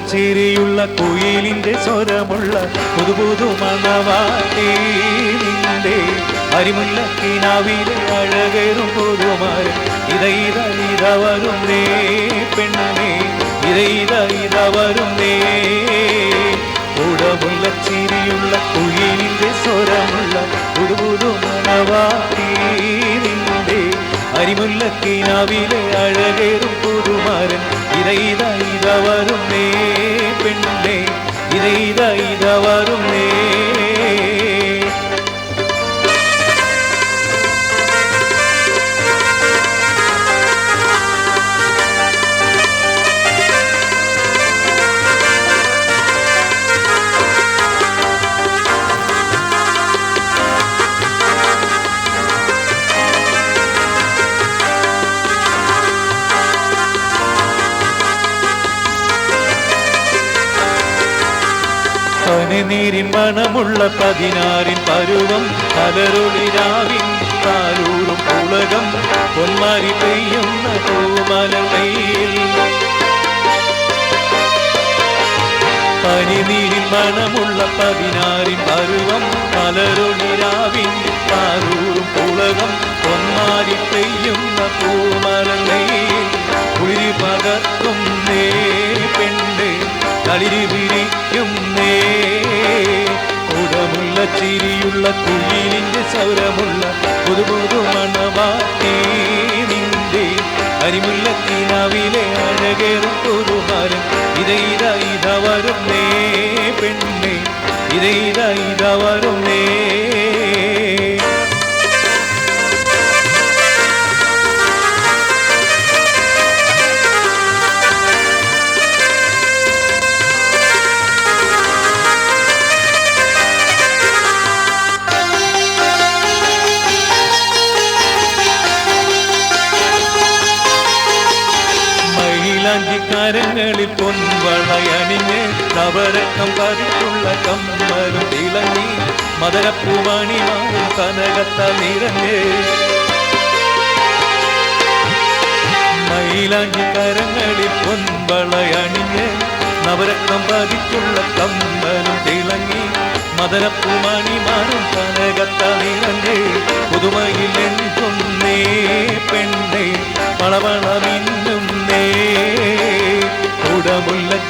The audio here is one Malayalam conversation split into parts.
ചിരിയുള്ള കുയിലിന്റെ സ്വരമുള്ള പുതുപുതു മണവാട്ടി നിന്റെ അരിമുല്ലക്കിനാവിലെ അഴകേറും പുതുമാരൻ ഇത വരുന്നേ പെണ്ണേ ഇത വരുന്നേ ചിരിയുള്ള കുയിലിന്റെ സ്വരമുള്ള പുതുപുതു മണവാട്ടി നിന്റെ അരിമുല്ലക്കിനാവിലെ അഴകേറും പുതുമാരൻ ഇത വരുന്നേ പെണ്ണേ ഇത വരുന്നേ പനിനീരിൻ മണമുള്ള 16 പരുവം പലരൊളിരാവിൻ താരൂറും ഉലകം പൊന്മാരി പെയ്യുന്ന പൂമലയിൽ പനിനീരിൻ മണമുള്ള 16 പരുവം പലരൊളിരാവിൻ താരൂറും ഉലകം പൊന്മാരി പെയ്യുന്ന പൂമലയിൽ കുളിരി പകർത്തും നേ പെണ്ണേ കളിരി വിരിക്കുന്നേ ചിരിയുള്ള കുയിലിന്റെ സ്വരമുള്ള പുതുപുതു മണവാട്ടി നിന്റെ അരിമുല്ലക്കിനാവിലെ അഴകേറും പുതുമാരൻ ഇത വരുന്നേ പെണ്ണേ ഇത വരുന്നേ കരങ്ങളിൽ പൊൻവളയണിഞ്ഞ് നവരക്കം പതിച്ചുള്ള കമ്മലും തിളങ്ങി മദരപ്പൂമണിമാരും കനകത്താൽ നിറഞ്ഞ് മയിലാഞ്ചി കരങ്ങളിൽ പൊൻവളയണിഞ്ഞ് നവരക്കം പതിച്ചുള്ള കമ്മലും തിളങ്ങി മദരപ്പൂമണിമാരും കനകത്താൽ നിറഞ്ഞ് പുതുമയിൽ എന്തുന്നേ പെണ്ണേ വളവളമിന്നുന്നേ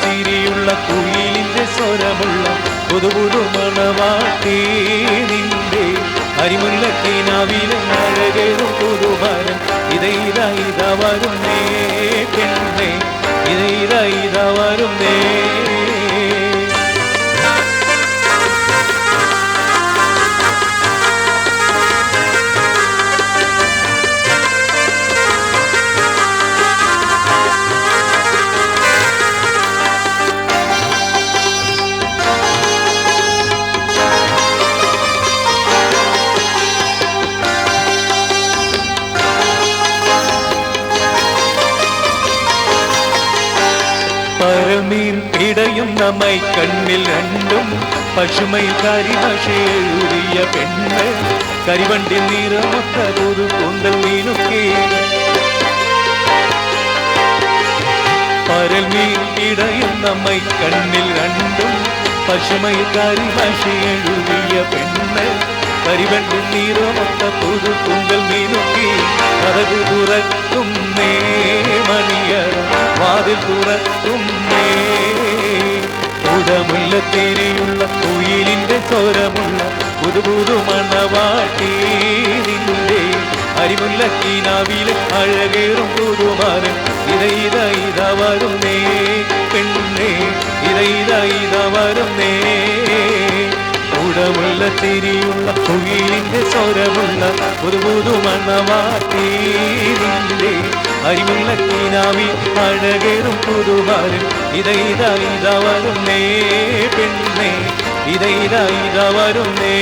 ചിരിയുള്ള കുയിലിന്റെ സ്വരമുള്ള പുതുപുതു മണവാട്ടി നിന്റെ അരിമുല്ലക്കിനാവിലെ അഴകേറും പുതുമാരൻ ഇത വരുന്നേ പെണ്ണേ ഇത വരുന്നേ പരമീൻ പിടയുന്ന മൈക്കണ്ണിൽ രണ്ടും പശുമയിൽ കരിമഷെഴുതിയ പെണ്ണ് കരിവണ്ടി നിറമൊത്ത ഒരു കൂന്തൽ മീനുക്കേ പരമീൻ പിടയുന്ന മൈക്കണ്ണിൽ രണ്ടും പശുമയിൽ കരിമഷെഴുതിയ പെണ്ണ് കരിവണ്ടി നിറമൊത്ത ഒരു കൂന്തൽ മീനുക്കേ കഥകു തുറക്കും നേ മണിയറ വാതിൽ തുറക്കുന്നേ തിരിയുള്ള കുയിലിന്റെ സ്വരമുള്ള പുതുപുതു മണവാട്ടി നിന്റെ അരിമുല്ലക്കിനാവിലെ അഴകേറും പുതുമാരൻ ഇത വരുന്നേ പെണ്ണേ ഇത വരുന്നേ തിരിയുള്ള കുയിലിന്റെ സ്വരമുള്ള പുതുപുതു മണവാട്ടി നിന്റെ അരിമുല്ലക്കിനാവിൽ അഴകേറും പുതുമാരൻ ഇത വരുന്നേ പെണ്ണേ ഇത വരുന്നേ